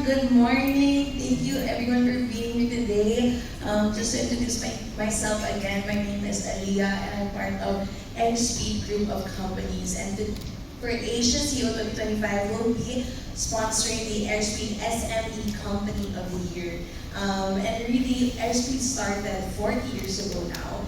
Good morning. Thank you everyone for being here today. Just to introduce myself again, my name is Aliyah and I'm part of Airspeed Group of Companies. And for Asia CEO 2025, we'll be sponsoring the Airspeed SME Company of the Year. And really, Airspeed started 40 years ago now.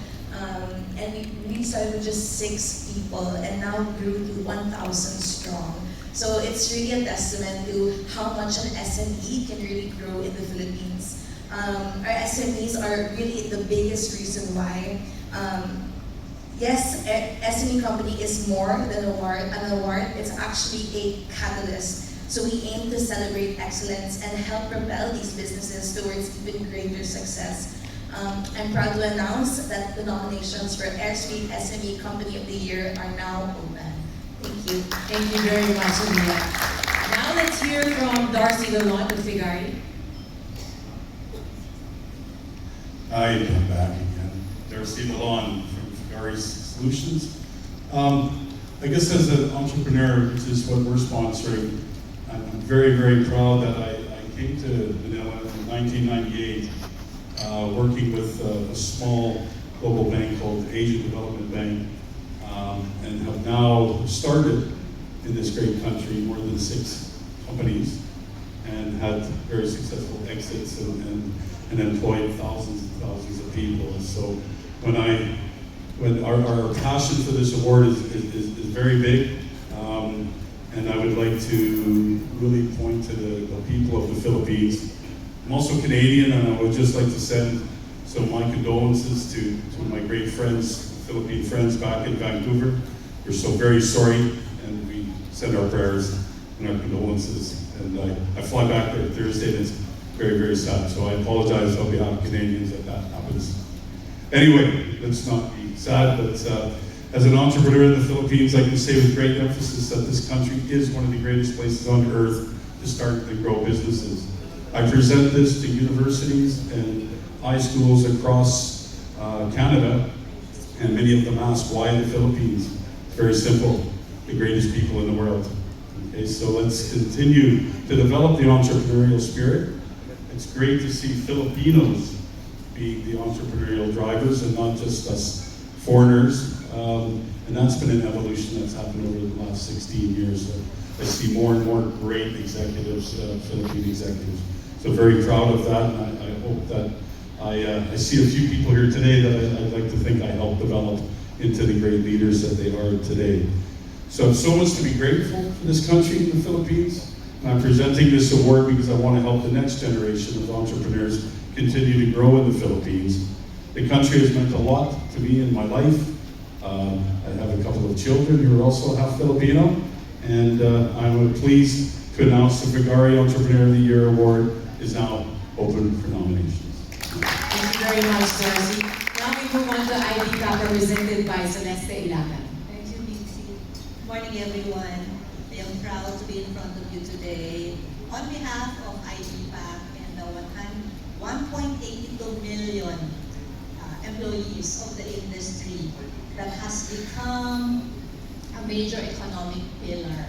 And we started with just 6 people and now grew to 1,000 strong. So it's really a testament to how much an SME can really grow in the Philippines. Our SMEs are really the biggest reason why. Yes, SME company is more than an award. It's actually a catalyst. So we aim to celebrate excellence and help propel these businesses towards even greater success. I'm proud to announce that the nominations for Airspeed SME Company of the Year are now open. Thank you. Thank you very much, Aliyah. Now let's hear from Darcy Lalonde of Figari. Hi, I'm back again. Darcy Lalonde from Figari Solutions. I guess as an entrepreneur, which is what we're sponsoring, I'm very, very proud that I came to Manila in 1998, working with a small global bank called Asian Development Bank, and have now started in this great country more than 6 companies and had very successful exits and employed thousands and thousands of people. And so when our passion for this award is very big, and I would like to really point to the people of the Philippines. I'm also Canadian, and I would just like to send some of my condolences to my great friends, Philippine friends back in Vancouver. We're so very sorry, and we send our prayers and our condolences. And I fly back there Thursday, and it's very, very sad. So I apologize on behalf of Canadians that happens. Anyway, let's not be sad, but as an entrepreneur in the Philippines, I can say with great emphasis that this country is one of the greatest places on earth to start and grow businesses. I present this to universities and high schools across Canada, and many of them ask, why the Philippines? It's very simple, the greatest people in the world. Okay, so let's continue to develop the entrepreneurial spirit. It's great to see Filipinos being the entrepreneurial drivers and not just us foreigners. And that's been an evolution that's happened over the last 16 years. I see more and more great executives, Philippine executives. So very proud of that, and I hope that I see a few people here today that I'd like to think I helped develop into the great leaders that they are today. So I have so much to be grateful for this country, the Philippines. And I'm presenting this award because I want to help the next generation of entrepreneurs continue to grow in the Philippines. The country has meant a lot to me in my life. I have a couple of children who are also half Filipino, and I'm pleased to announce the Figari Entrepreneur of the Year Award is now open for nominations. Thank you very much, Darcy. Now we move on to IDCAP represented by Celeste Ilagan. Thank you, Bixie. Morning, everyone. I am proud to be in front of you today on behalf of IDPAC and the 1.82 million employees of the industry that has become a major economic pillar,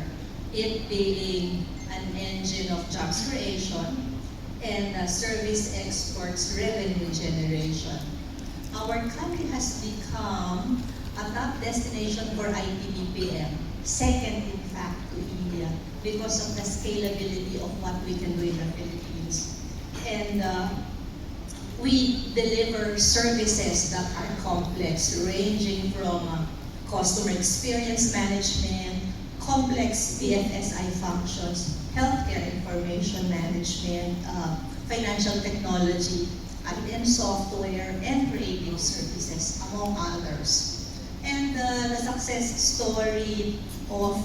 it being an engine of jobs creation and service exports revenue generation. Our country has become a top destination for IT BPM, second in fact to India, because of the scalability of what we can do in the Philippines. And we deliver services that are complex, ranging from customer experience management, complex BFSI functions, healthcare information management, financial technology, and software, and creative services, among others. And the success story of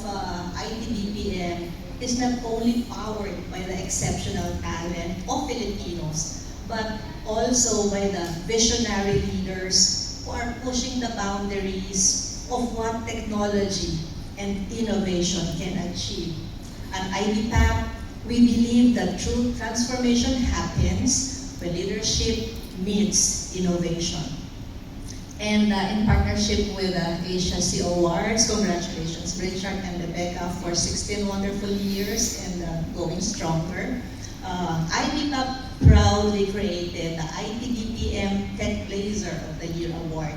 ITBPM is not only powered by the exceptional talent of Filipinos, but also by the visionary leaders who are pushing the boundaries of what technology and innovation can achieve. At IDPAC, we believe that true transformation happens when leadership meets innovation. And in partnership with Asia CEO Awards, congratulations Richard and Rebecca for 16 wonderful years and going stronger. IBPAP proudly created the ITBPM Tech Blazer of the Year Award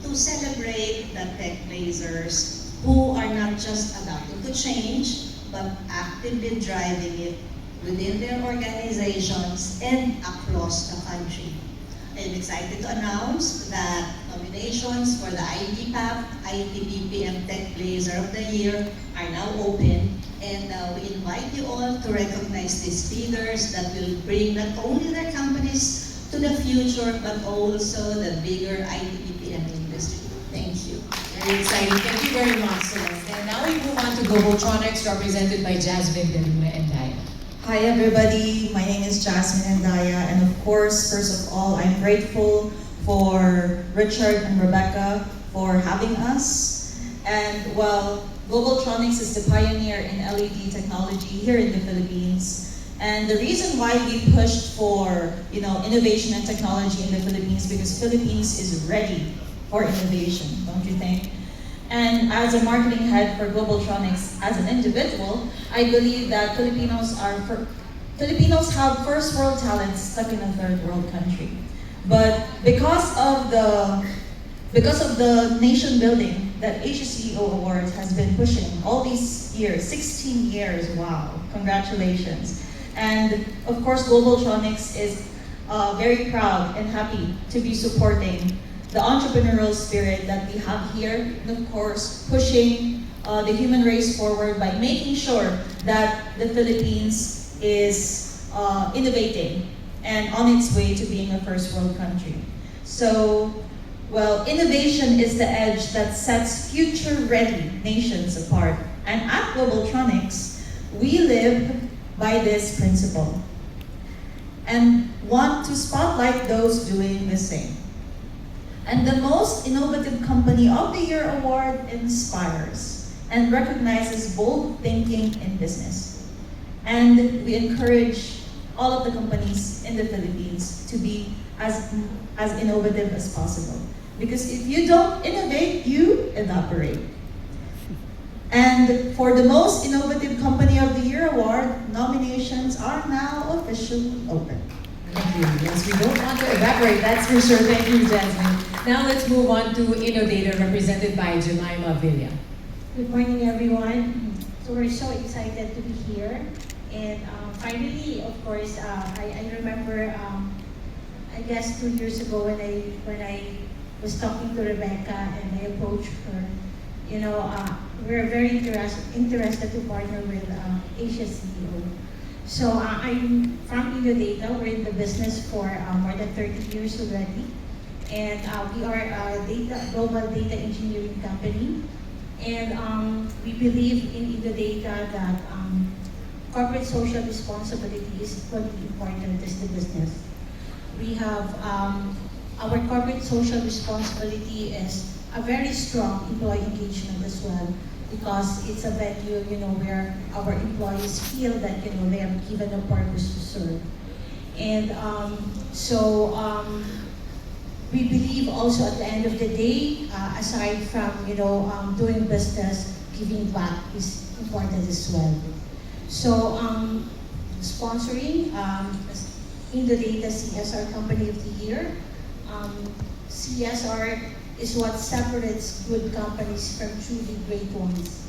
to celebrate the tech blazers who are not just adapting to change, but actively driving it within their organizations and across the country. I am excited to announce that nominations for the IBPAP ITBPM Tech Blazer of the Year are now open, and we invite you all to recognize these leaders that will bring not only their companies to the future, but also the bigger ITBPM industry. Thank you. Very exciting. Thank you very much, Celeste. And now we move on to Globaltronics, represented by Jasmine, Deluna, and Daya. Hi everybody, my name is Jasmine Andaya, and of course, first of all, I'm grateful for Richard and Rebecca for having us. And well, Globaltronics is the pioneer in LED technology here in the Philippines. And the reason why we pushed for innovation and technology in the Philippines, because Philippines is ready for innovation, don't you think? And as a marketing head for Globaltronics, as an individual, I believe that Filipinos have first world talents stuck in a third world country. But because of the nation building that Asia CEO Awards has been pushing all these years, 16 years, wow, congratulations. And of course, Globaltronics is very proud and happy to be supporting the entrepreneurial spirit that we have here, and of course, pushing the human race forward by making sure that the Philippines is innovating and on its way to being a first world country. So, well, innovation is the edge that sets future-ready nations apart. And at Globaltronics, we live by this principle and want to spotlight those doing the same. And the Most Innovative Company of the Year award inspires and recognizes bold thinking in business. And we encourage all of the companies in the Philippines to be as innovative as possible. Because if you don't innovate, you evaporate. And for the Most Innovative Company of the Year award, nominations are now officially open. Thank you. Yes, we don't want to evaporate, that's for sure. Thank you, Jasmine. Now let's move on to Innodator, represented by Jemima Villa. Good morning, everyone. So we're so excited to be here. And finally, of course, I remember, I guess 2 years ago when I was talking to Rebecca and I approached her, we're very interested to partner with Asia CEO. So I'm from Innodata. We're in the business for more than 30 years already. And we are a global data engineering company. And we believe in Innodata that corporate social responsibility is equally important as the business. We have our corporate social responsibility is a very strong employee engagement as well, because it's a venue, where our employees feel that, they are given a purpose to serve. And we believe also at the end of the day, aside from, doing business, giving back is important as well. So, sponsoring Innodata CSR Company of the Year. CSR is what separates good companies from truly great ones.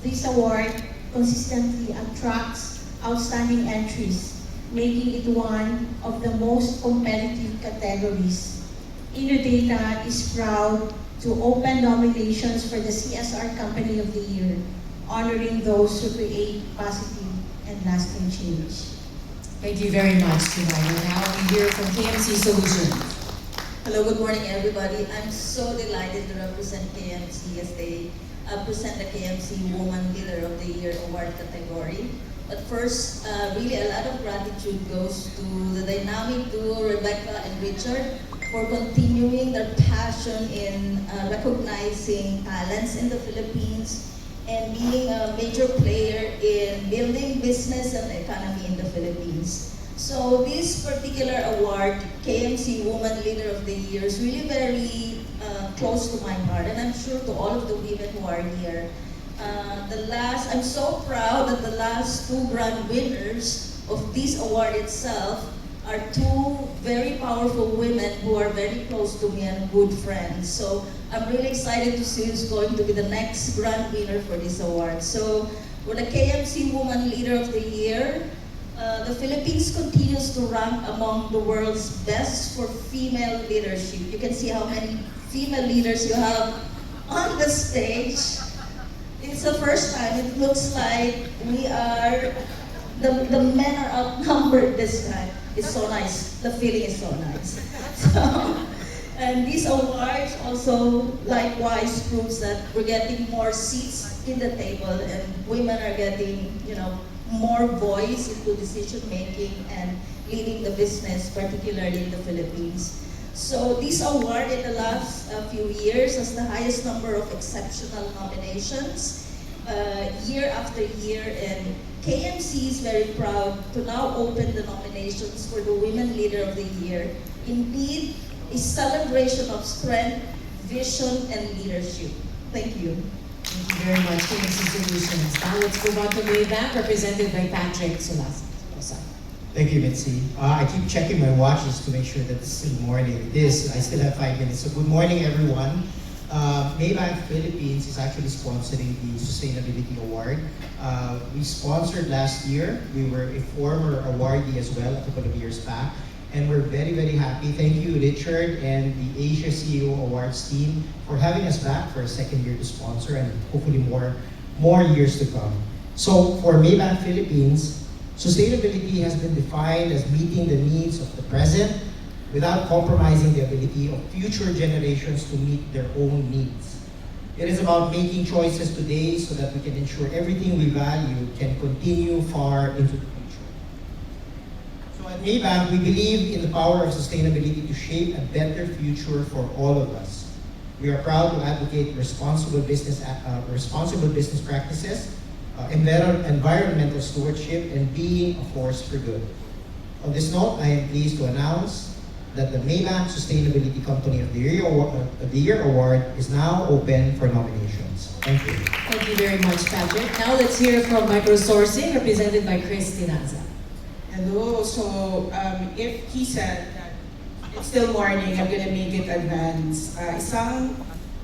This award consistently attracts outstanding entries, making it one of the most competitive categories. Innodata is proud to open nominations for the CSR Company of the Year, honoring those who create positive and lasting change. Thank you very much, Jemima. Now we hear from KMC Solutions. Hello, good morning everybody. I'm so delighted to represent KMC as they present the KMC Woman Leader of the Year award category. But first, really a lot of gratitude goes to the dynamic duo Rebecca and Richard for continuing their passion in recognizing talents in the Philippines and being a major player in building business and economy in the Philippines. So this particular award, KMC Woman Leader of the Year, is really very close to my heart, and I'm sure to all of the women who are here. I'm so proud that the last two grand winners of this award itself are two very powerful women who are very close to me and good friends. So I'm really excited to see who's going to be the next grand winner for this award. So for the KMC Woman Leader of the Year, the Philippines continues to rank among the world's best for female leadership. You can see how many female leaders you have on the stage. It's the first time. It looks like the men are outnumbered this time. It's so nice. The feeling is so nice. So, and these awards also likewise proves that we're getting more seats in the table and women are getting, more voice into decision making and leading the business, particularly in the Philippines. So this award in the last few years has the highest number of exceptional nominations year after year, and KMC is very proud to now open the nominations for the Women Leader of the Year. Indeed, a celebration of strength, vision, and leadership. Thank you. Thank you very much, KMC Solutions. Now let's move on to Maybank, represented by Patrick Sosa. Thank you, Mitzi. I keep checking my watches to make sure that it's still morning. It is. I still have 5 minutes. So good morning, everyone. Maybank Philippines is actually sponsoring the Sustainability Award. We sponsored last year. We were a former awardee as well a couple of years back. And we're very, very happy. Thank you, Richard and the Asia CEO Awards team for having us back for a second year to sponsor and hopefully more years to come. So for Maybank Philippines, sustainability has been defined as meeting the needs of the present without compromising the ability of future generations to meet their own needs. It is about making choices today so that we can ensure everything we value can continue far into the future. So at Maybank, we believe in the power of sustainability to shape a better future for all of us. We are proud to advocate responsible business practices, environmental stewardship, and being a force for good. On this note, I am pleased to announce that the Maybank Sustainability Company of the Year Award is now open for nominations. Thank you. Thank you very much, Patrick. Now let's hear from Microsourcing, represented by Chris Tinaza. Hello. So, if he said that it's still morning, I'm gonna make it advance. Isang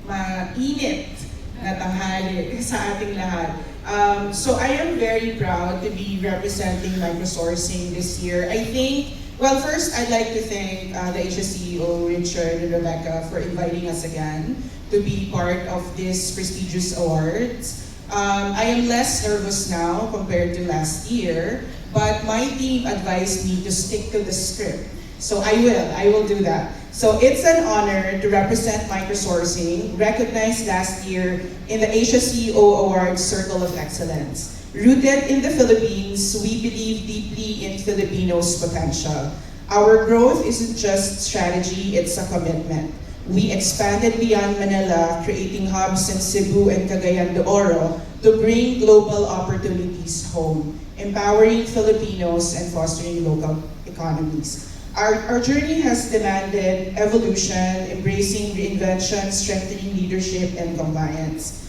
mainit na tanghali sa ating lahat. So I am very proud to be representing Microsourcing this year. I think, well, first I'd like to thank the Asia CEO, Richard and Rebecca, for inviting us again to be part of this prestigious awards. I am less nervous now compared to last year, but my team advised me to stick to the script. So I will do that. So it's an honor to represent Microsourcing, recognized last year in the Asia CEO Awards Circle of Excellence. Rooted in the Philippines, we believe deeply in Filipinos' potential. Our growth isn't just strategy, it's a commitment. We expanded beyond Manila, creating hubs in Cebu and Cagayan de Oro to bring global opportunities home, empowering Filipinos and fostering local economies. Our journey has demanded evolution, embracing reinvention, strengthening leadership, and compliance.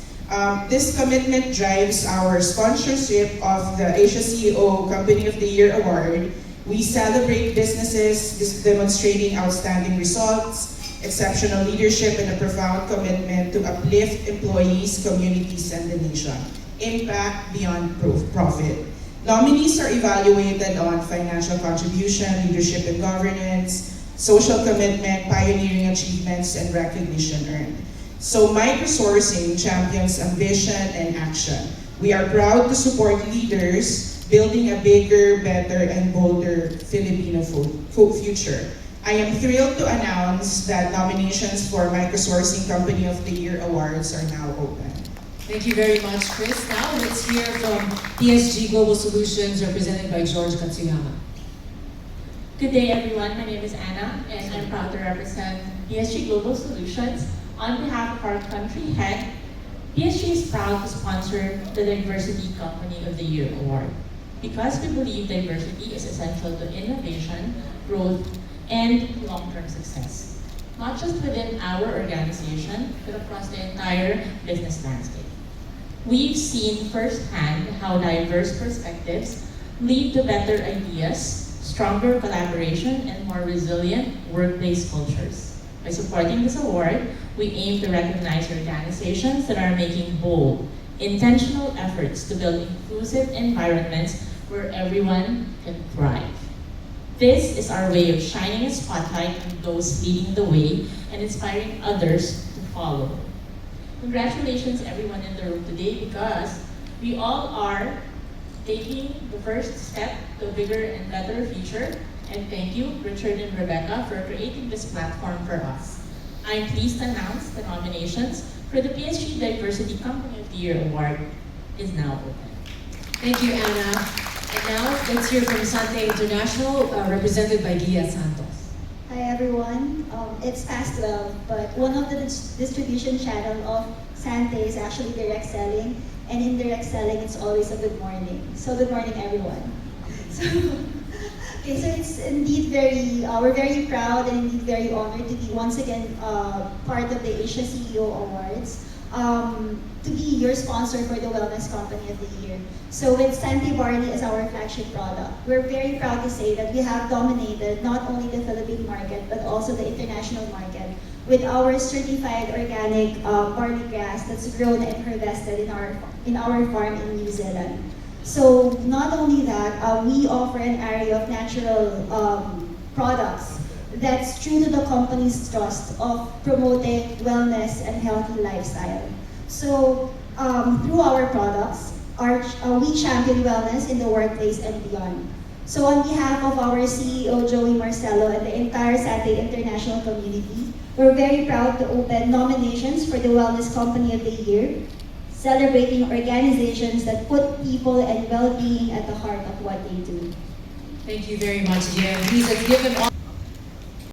This commitment drives our sponsorship of the Asia CEO Company of the Year Award. We celebrate businesses demonstrating outstanding results, exceptional leadership, and a profound commitment to uplift employees, communities, and the nation. Impact beyond profit. Nominees are evaluated on financial contribution, leadership and governance, social commitment, pioneering achievements, and recognition earned. So Microsourcing champions ambition and action. We are proud to support leaders building a bigger, better, and bolder Filipino future. I am thrilled to announce that nominations for Microsourcing Company of the Year Awards are now open. Thank you very much, Chris. Now let's hear from PSG Global Solutions, represented by George Katsuyama. Good day, everyone. My name is Anna, and I'm proud to represent PSG Global Solutions. On behalf of our country head, PSG is proud to sponsor the Diversity Company of the Year Award because we believe diversity is essential to innovation, growth, and long-term success, not just within our organization, but across the entire business landscape. We've seen firsthand how diverse perspectives lead to better ideas, stronger collaboration, and more resilient workplace cultures. By supporting this award, we aim to recognize organizations that are making bold, intentional efforts to build inclusive environments where everyone can thrive. This is our way of shining a spotlight on those leading the way and inspiring others to follow. Congratulations everyone in the room today, because we all are taking the first step to a bigger and better future. And thank you, Richard and Rebecca, for creating this platform for us. I'm pleased to announce the nominations for the PSG Diversity Company of the Year Award is now open. Thank you, Anna. And now, let's hear from Sante International, represented by Gia Santos. Hi everyone, it's past 12, but one of the distribution channel of Sante is actually direct selling, and in direct selling, it's always a good morning. So good morning everyone. So, okay, so it's indeed we're very proud and indeed very honored to be once again part of the Asia CEO Awards, to be your sponsor for the Wellness Company of the Year. So with Sante Barley as our flagship product, we're very proud to say that we have dominated not only the Philippine market, but also the international market with our certified organic barley grass that's grown and harvested in our farm in New Zealand. So not only that, we offer an array of natural products that's true to the company's trust of promoting wellness and healthy lifestyle. So through our products, we champion wellness in the workplace and beyond. So on behalf of our CEO Joey Marcelo and the entire Sante International community, we're very proud to open nominations for the Wellness Company of the Year, celebrating organizations that put people and well-being at the heart of what they do. Thank you very much, Gia. Please, let's give them all